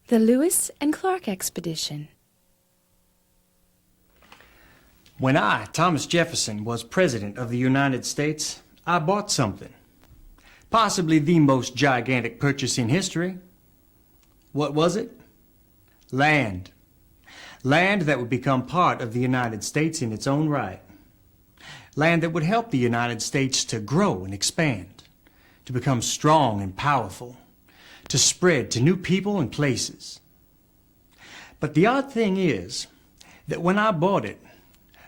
The Lewis and Clark Expedition. When I, Thomas Jefferson, was President of the United States, I bought something. Possibly the most gigantic purchase in history. What was it? Land. Land that would become part of the United States in its own right. Land that would help the United States to grow and expand, to become strong and powerful, to spread to new people and places. But the odd thing is that when I bought it,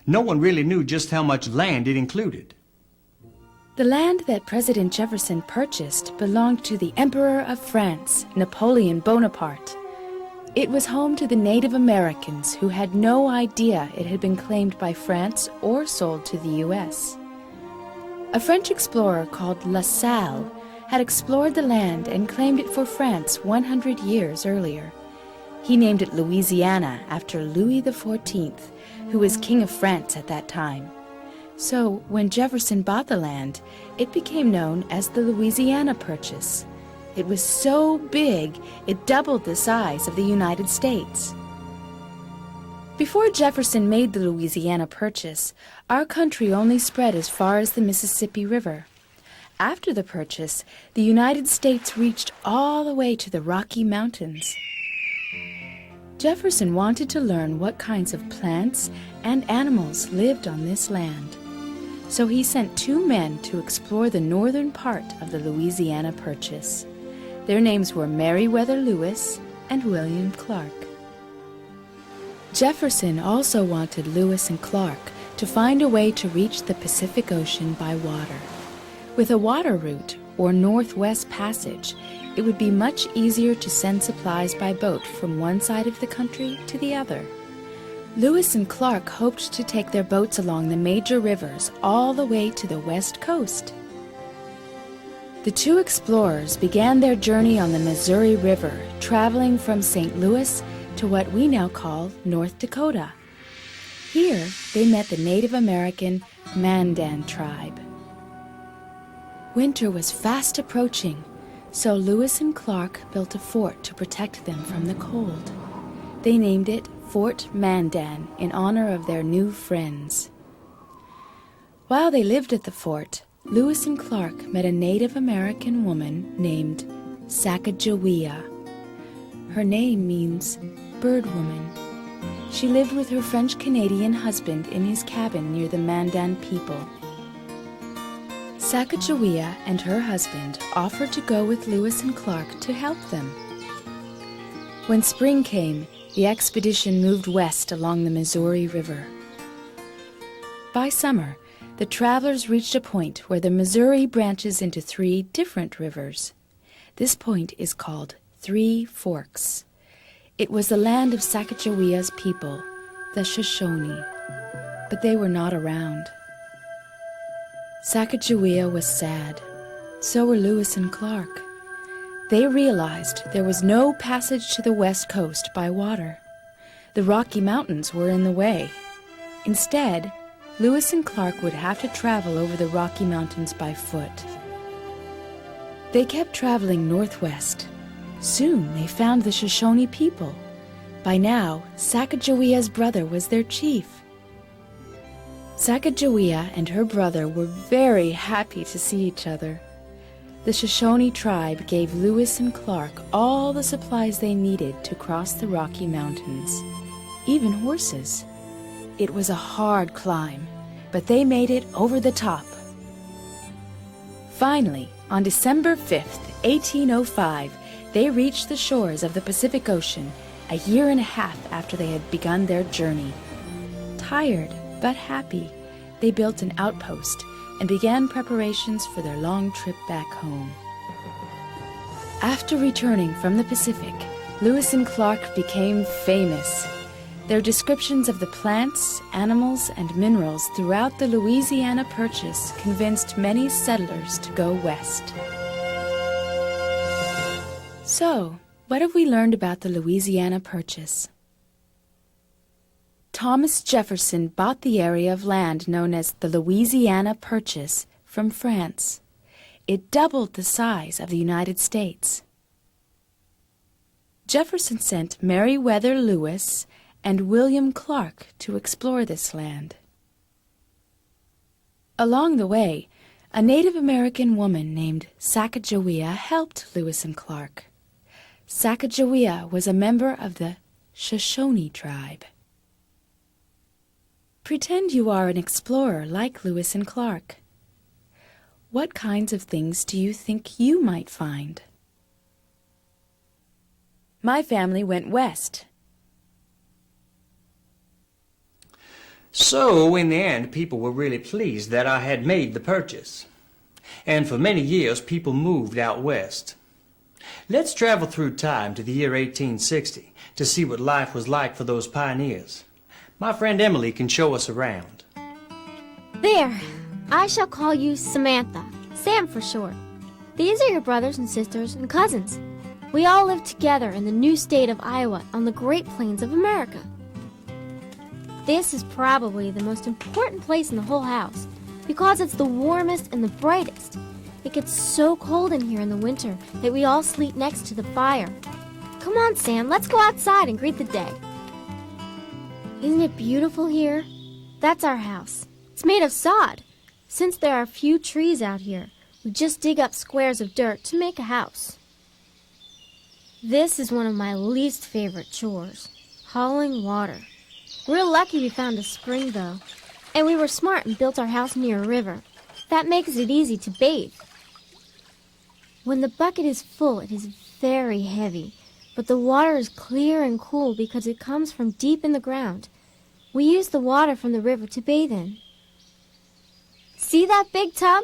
no one really knew just how much land it included. The land that President Jefferson purchased belonged to the Emperor of France, Napoleon Bonaparte. It was home to the Native Americans who had no idea it had been claimed by France or sold to the U.S. A French explorer called La Salle had explored the land and claimed it for France 100 years earlier. He named it Louisiana after Louis XIV, who was King of France at that time. So when Jefferson bought the land, it became known as the Louisiana Purchase. It was so big, it doubled the size of the United States. Before Jefferson made the Louisiana Purchase, our country only spread as far as the Mississippi River. After the purchase, the United States reached all the way to the Rocky Mountains. Jefferson wanted to learn what kinds of plants and animals lived on this land. So he sent 2 men to explore the northern part of the Louisiana Purchase. Their names were Meriwether Lewis and William Clark. Jefferson also wanted Lewis and Clark to find a way to reach the Pacific Ocean by water. With a water route, or Northwest Passage, it would be much easier to send supplies by boat from one side of the country to the other. Lewis and Clark hoped to take their boats along the major rivers all the way to the west coast. The 2 explorers began their journey on the Missouri River, traveling from St. Louis to what we now call North Dakota. Here, they met the Native American Mandan tribe. Winter was fast approaching, so Lewis and Clark built a fort to protect them from the cold. They named it Fort Mandan in honor of their new friends. While they lived at the fort, Lewis and Clark met a Native American woman named Sacagawea. Her name means bird woman. She lived with her French-Canadian husband in his cabin near the Mandan people. Sacagawea and her husband offered to go with Lewis and Clark to help them. When spring came, the expedition moved west along the Missouri River. By summer, the travelers reached a point where the Missouri branches into 3 different rivers. This point is called Three Forks. It was the land of Sacagawea's people, the Shoshone, but they were not around. Sacagawea was sad. So were Lewis and Clark. They realized there was no passage to the west coast by water. The Rocky Mountains were in the way. Instead, Lewis and Clark would have to travel over the Rocky Mountains by foot. They kept traveling northwest. Soon they found the Shoshone people. By now, Sacagawea's brother was their chief. Sacagawea and her brother were very happy to see each other. The Shoshone tribe gave Lewis and Clark all the supplies they needed to cross the Rocky Mountains, even horses. It was a hard climb, but they made it over the top. Finally, on December 5th, 1805, they reached the shores of the Pacific Ocean a year and a half after they had begun their journey. Tired but happy, they built an outpost and began preparations for their long trip back home. After returning from the Pacific, Lewis and Clark became famous. Their descriptions of the plants, animals, and minerals throughout the Louisiana Purchase convinced many settlers to go west. So, what have we learned about the Louisiana Purchase? Thomas Jefferson bought the area of land known as the Louisiana Purchase from France. It doubled the size of the United States. Jefferson sent Meriwether Lewis and William Clark to explore this land. Along the way, a Native American woman named Sacagawea helped Lewis and Clark. Sacagawea was a member of the Shoshone tribe. Pretend you are an explorer like Lewis and Clark. What kinds of things do you think you might find? My family went west. So, in the end, people were really pleased that I had made the purchase. And for many years, people moved out west. Let's travel through time to the year 1860 to see what life was like for those pioneers. My friend Emily can show us around. There! I shall call you Samantha. Sam for short. These are your brothers and sisters and cousins. We all live together in the new state of Iowa on the Great Plains of America. This is probably the most important place in the whole house because it's the warmest and the brightest. It gets so cold in here in the winter that we all sleep next to the fire. Come on, Sam, let's go outside and greet the day. Isn't it beautiful here? That's our house. It's made of sod. Since there are few trees out here, we just dig up squares of dirt to make a house. This is one of my least favorite chores, hauling water. We're lucky we found a spring, though, and we were smart and built our house near a river. That makes it easy to bathe. When the bucket is full, it is very heavy, but the water is clear and cool because it comes from deep in the ground. We use the water from the river to bathe in. See that big tub?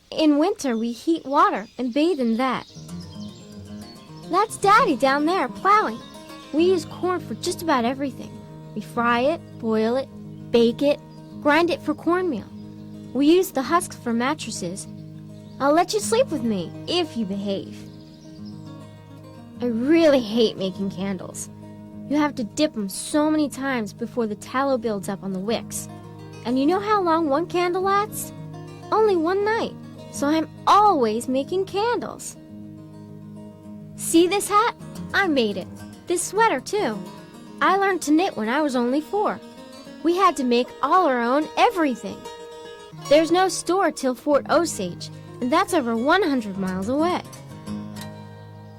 In winter, we heat water and bathe in that. That's Daddy down there plowing. We use corn for just about everything. We fry it, boil it, bake it, grind it for cornmeal. We use the husks for mattresses. I'll let you sleep with me if you behave. I really hate making candles. You have to dip them so many times before the tallow builds up on the wicks. And you know how long one candle lasts? Only one night. So I'm always making candles. See this hat? I made it. This sweater, too. I learned to knit when I was only 4. We had to make all our own everything. There's no store till Fort Osage, and that's over 100 miles away.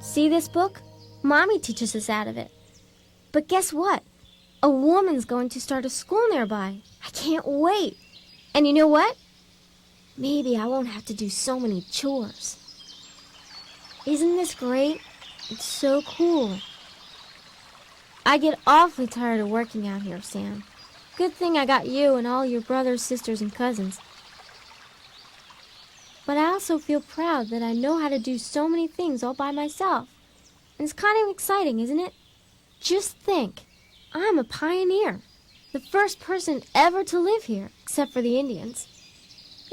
See this book? Mommy teaches us out of it. But guess what? A woman's going to start a school nearby. I can't wait. And you know what? Maybe I won't have to do so many chores. Isn't this great? It's so cool. I get awfully tired of working out here, Sam. Good thing I got you and all your brothers, sisters, and cousins. But I also feel proud that I know how to do so many things all by myself. And it's kind of exciting, isn't it? Just think, I'm a pioneer. The first person ever to live here, except for the Indians.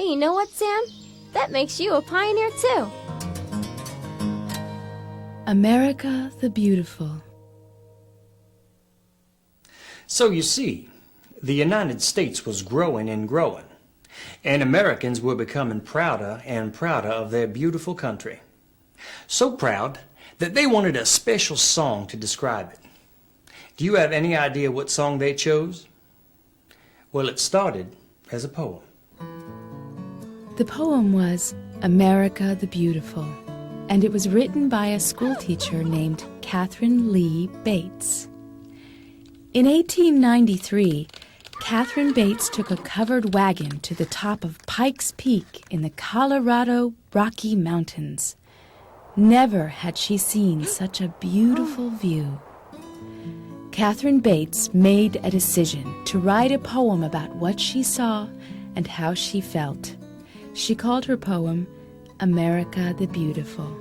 And you know what, Sam? That makes you a pioneer, too. America the Beautiful. So you see, the United States was growing and growing, and Americans were becoming prouder and prouder of their beautiful country. So proud that they wanted a special song to describe it. Do you have any idea what song they chose? Well, it started as a poem. The poem was America the Beautiful, and it was written by a schoolteacher named Catherine Lee Bates. In 1893, Catherine Bates took a covered wagon to the top of Pikes Peak in the Colorado Rocky Mountains. Never had she seen such a beautiful view. Catherine Bates made a decision to write a poem about what she saw and how she felt. She called her poem America the Beautiful.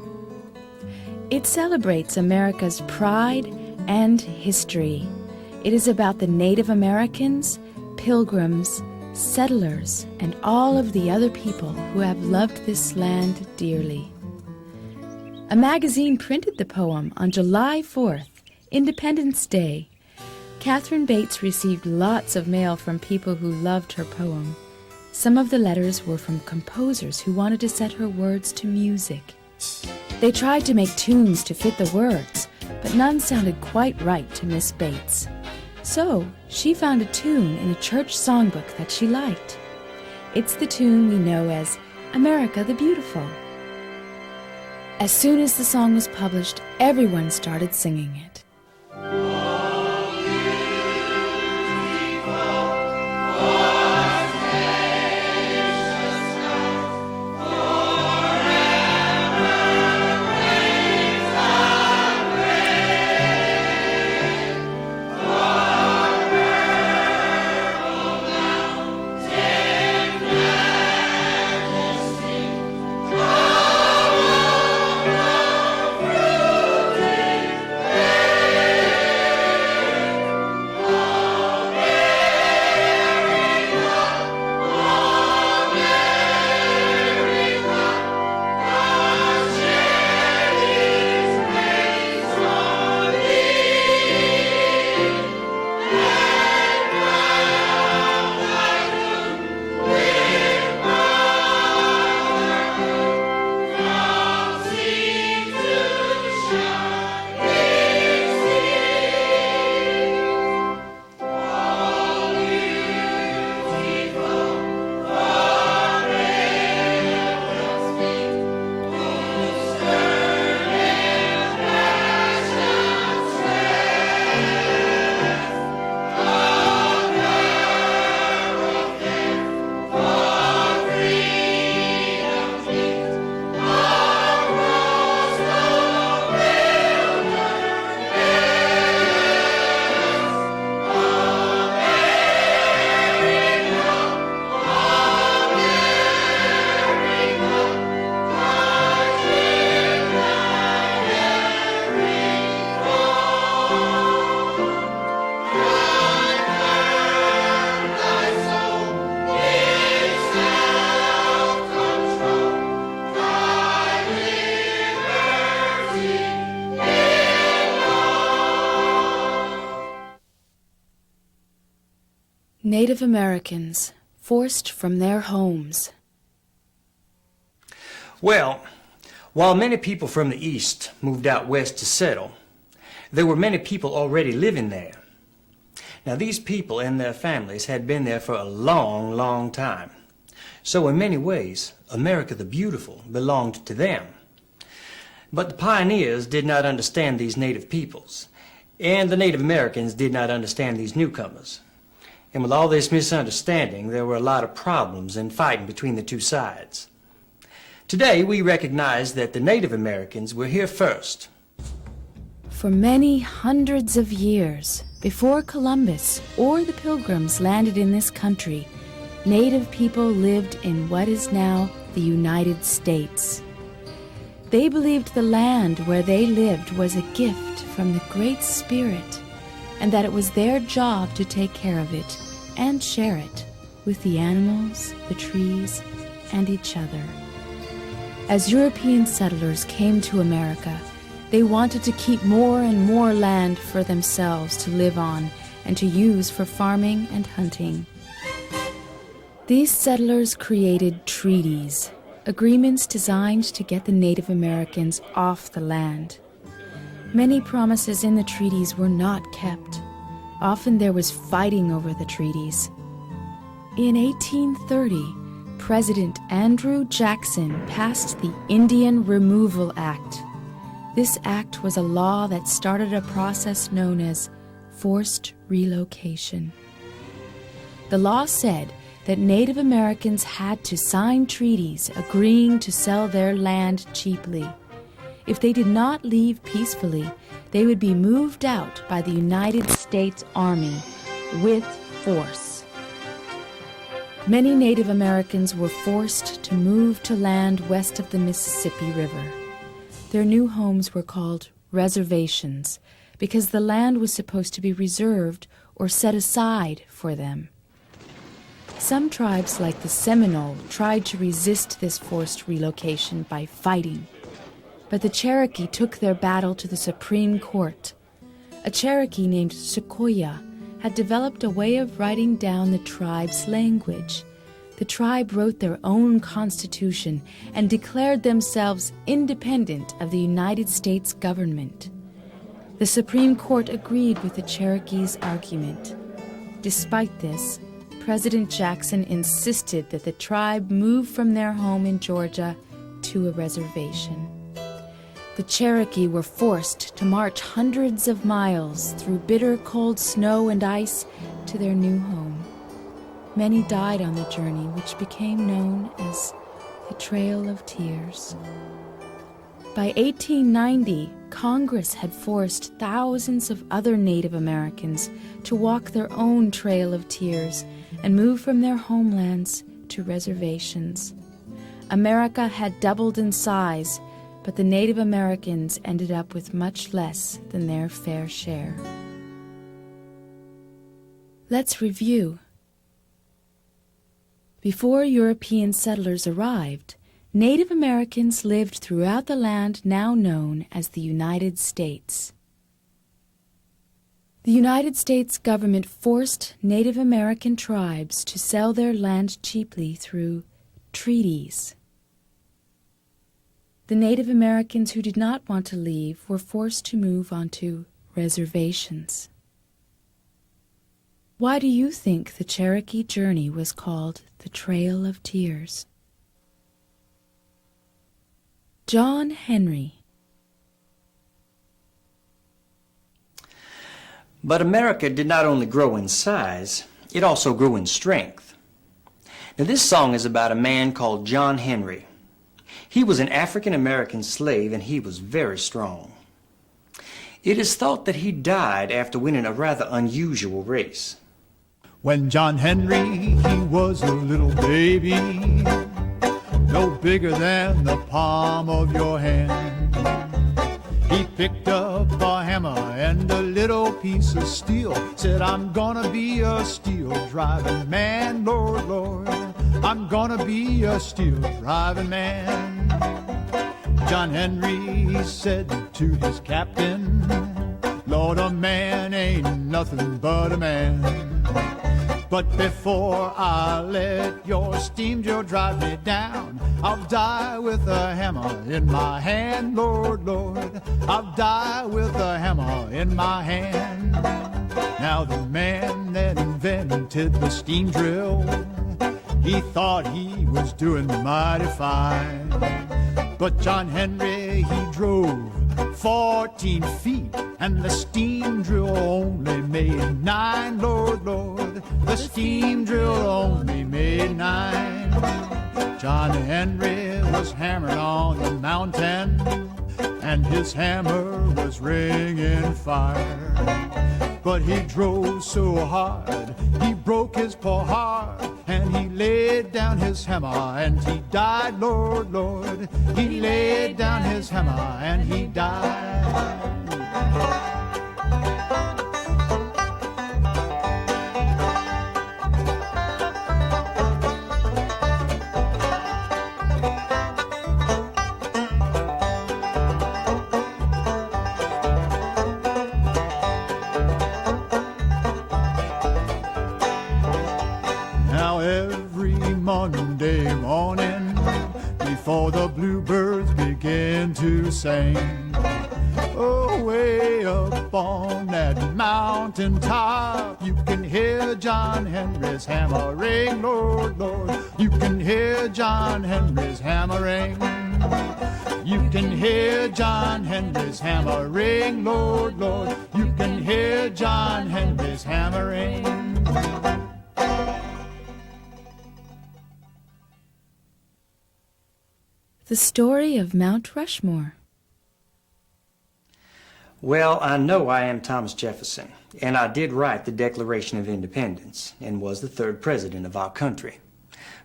It celebrates America's pride and history. It is about the Native Americans, Pilgrims, settlers, and all of the other people who have loved this land dearly. A magazine printed the poem on July 4th, Independence Day. Catherine Bates received lots of mail from people who loved her poem. Some of the letters were from composers who wanted to set her words to music. They tried to make tunes to fit the words, but none sounded quite right to Miss Bates. So she found a tune in a church songbook that she liked. It's the tune we know as America the Beautiful. As soon as the song was published, everyone started singing it. Native Americans forced from their homes. Well, while many people from the East moved out west to settle, there were many people already living there. Now, these people and their families had been there for a long, long time. So in many ways, America the Beautiful belonged to them. But the pioneers did not understand these native peoples, and the Native Americans did not understand these newcomers. And with all this misunderstanding, there were a lot of problems and fighting between the two sides. Today, we recognize that the Native Americans were here first. For many hundreds of years, before Columbus or the Pilgrims landed in this country, Native people lived in what is now the United States. They believed the land where they lived was a gift from the Great Spirit, and that it was their job to take care of it and share it with the animals, the trees, and each other. As European settlers came to America, they wanted to keep more and more land for themselves to live on and to use for farming and hunting. These settlers created treaties, agreements designed to get the Native Americans off the land. Many promises in the treaties were not kept. Often there was fighting over the treaties. In 1830, President Andrew Jackson passed the Indian Removal Act. This act was a law that started a process known as forced relocation. The law said that Native Americans had to sign treaties agreeing to sell their land cheaply. If they did not leave peacefully, they would be moved out by the United States Army with force. Many Native Americans were forced to move to land west of the Mississippi River. Their new homes were called reservations because the land was supposed to be reserved or set aside for them. Some tribes, like the Seminole, tried to resist this forced relocation by fighting. But the Cherokee took their battle to the Supreme Court. A Cherokee named Sequoyah had developed a way of writing down the tribe's language. The tribe wrote their own constitution and declared themselves independent of the United States government. The Supreme Court agreed with the Cherokees' argument. Despite this, President Jackson insisted that the tribe move from their home in Georgia to a reservation. The Cherokee were forced to march hundreds of miles through bitter cold snow and ice to their new home. Many died on the journey, which became known as the Trail of Tears. By 1890, Congress had forced thousands of other Native Americans to walk their own Trail of Tears and move from their homelands to reservations. America had doubled in size, but the Native Americans ended up with much less than their fair share. Let's review. Before European settlers arrived, Native Americans lived throughout the land now known as the United States. The United States government forced Native American tribes to sell their land cheaply through treaties. The Native Americans who did not want to leave were forced to move onto reservations. Why do you think the Cherokee journey was called the Trail of Tears? John Henry. But America did not only grow in size, it also grew in strength. Now this song is about a man called John Henry. He was an African-American slave and he was very strong. It is thought that he died after winning a rather unusual race. When John Henry, he was a little baby, no bigger than the palm of your hand. He picked up a hammer and a little piece of steel, said, I'm gonna be a steel driving man, Lord, Lord, I'm gonna be a steel driving man. John Henry said to his captain, Lord, a man ain't nothing but a man. But before I let your steam drill drive me down, I'll die with a hammer in my hand, Lord, Lord, I'll die with a hammer in my hand. Now the man that invented the steam drill, he thought he was doing mighty fine. But John Henry, he drove 14 feet, and the steam drill only made 9, Lord, Lord, the steam drill only made 9. John Henry was hammering on the mountain, and his hammer was ringing fire. But he drove so hard, he broke his poor heart, and he laid down his hammer and he died, Lord, Lord. He laid down his hammer and he died. Monday morning, before the bluebirds begin to sing, oh, way up on that mountain top, you can hear John Henry's hammering, Lord, Lord, you can hear John Henry's hammering. You can hear John Henry's hammering, Lord, Lord, you can hear John Henry's hammering. The story of Mount Rushmore. Well, I know I am Thomas Jefferson, and I did write the Declaration of Independence and was the 3rd president of our country.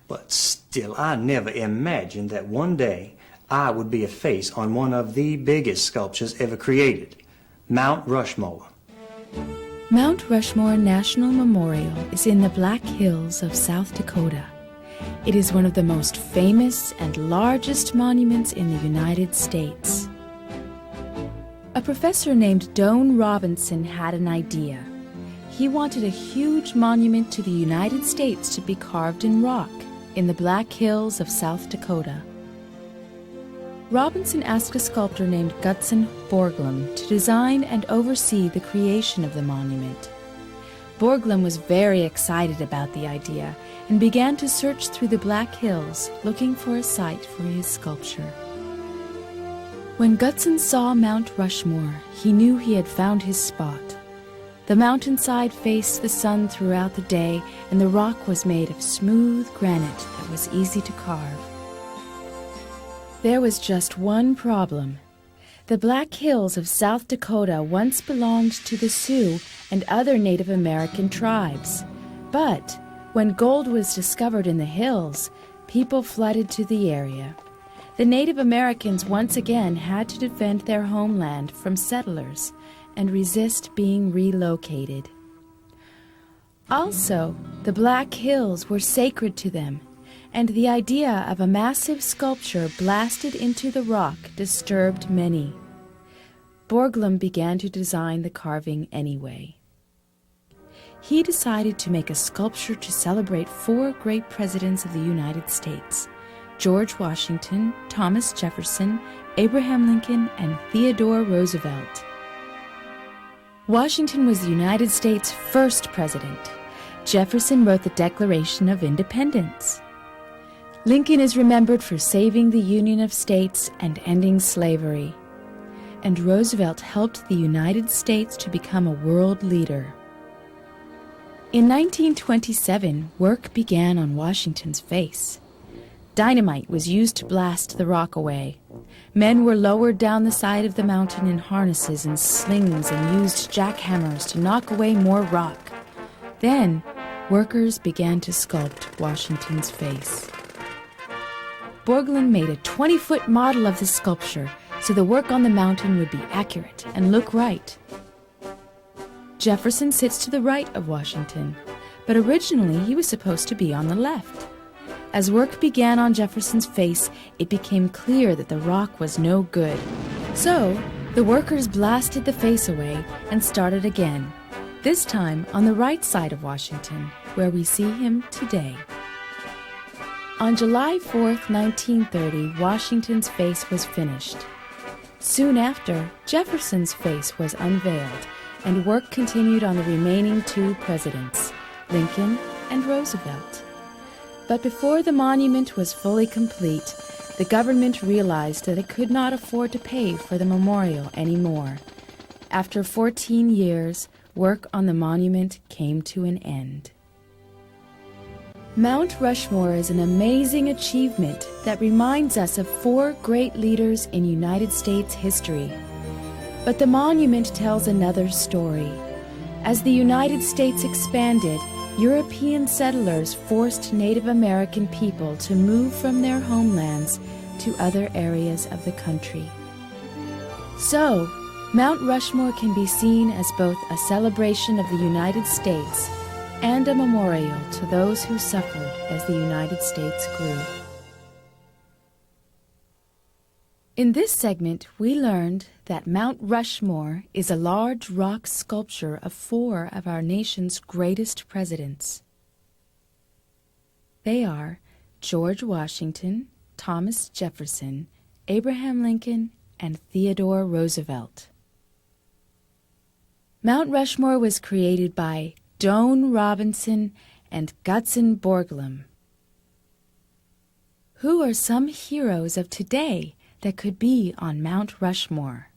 But still, I never imagined that one day I would be a face on one of the biggest sculptures ever created, Mount Rushmore. Mount Rushmore National Memorial is in the Black Hills of South Dakota. It is one of the most famous and largest monuments in the United States. A professor named Doane Robinson had an idea. He wanted a huge monument to the United States to be carved in rock in the Black Hills of South Dakota. Robinson asked a sculptor named Gutzon Borglum to design and oversee the creation of the monument. Borglum was very excited about the idea and began to search through the Black Hills looking for a site for his sculpture. When Gutzon saw Mount Rushmore, he knew he had found his spot. The mountainside faced the sun throughout the day, and the rock was made of smooth granite that was easy to carve. There was just one problem. The Black Hills of South Dakota once belonged to the Sioux and other Native American tribes. But when gold was discovered in the hills, people flooded to the area. The Native Americans once again had to defend their homeland from settlers and resist being relocated. Also, the Black Hills were sacred to them, and the idea of a massive sculpture blasted into the rock disturbed many. Borglum began to design the carving anyway. He decided to make a sculpture to celebrate 4 great presidents of the United States: George Washington, Thomas Jefferson, Abraham Lincoln, and Theodore Roosevelt. Washington was the United States' first president. Jefferson wrote the Declaration of Independence. Lincoln is remembered for saving the Union of States and ending slavery. And Roosevelt helped the United States to become a world leader. In 1927, work began on Washington's face. Dynamite was used to blast the rock away. Men were lowered down the side of the mountain in harnesses and slings and used jackhammers to knock away more rock. Then, workers began to sculpt Washington's face. Borglum made a 20-foot model of the sculpture so the work on the mountain would be accurate and look right. Jefferson sits to the right of Washington, but originally he was supposed to be on the left. As work began on Jefferson's face, it became clear that the rock was no good. So, the workers blasted the face away and started again, this time on the right side of Washington, where we see him today. On July 4th, 1930, Washington's face was finished. Soon after, Jefferson's face was unveiled, and work continued on the remaining 2 presidents, Lincoln and Roosevelt. But before the monument was fully complete, the government realized that it could not afford to pay for the memorial anymore. After 14 years, work on the monument came to an end. Mount Rushmore is an amazing achievement that reminds us of 4 great leaders in United States history. But the monument tells another story. As the United States expanded, European settlers forced Native American people to move from their homelands to other areas of the country. So, Mount Rushmore can be seen as both a celebration of the United States and a memorial to those who suffered as the United States grew. In this segment, we learned that Mount Rushmore is a large rock sculpture of 4 of our nation's greatest presidents. They are George Washington, Thomas Jefferson, Abraham Lincoln, and Theodore Roosevelt. Mount Rushmore was created by Doane Robinson and Gutzon Borglum. Who are some heroes of today that could be on Mount Rushmore?